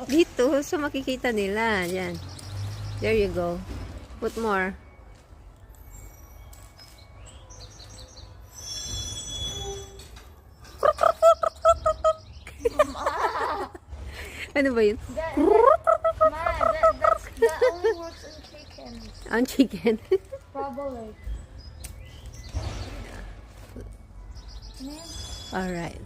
Dito, so makikita nila. Yan. There you go. Put more. Ano ba yun? That only works on chicken. On chicken. Probably. Alright.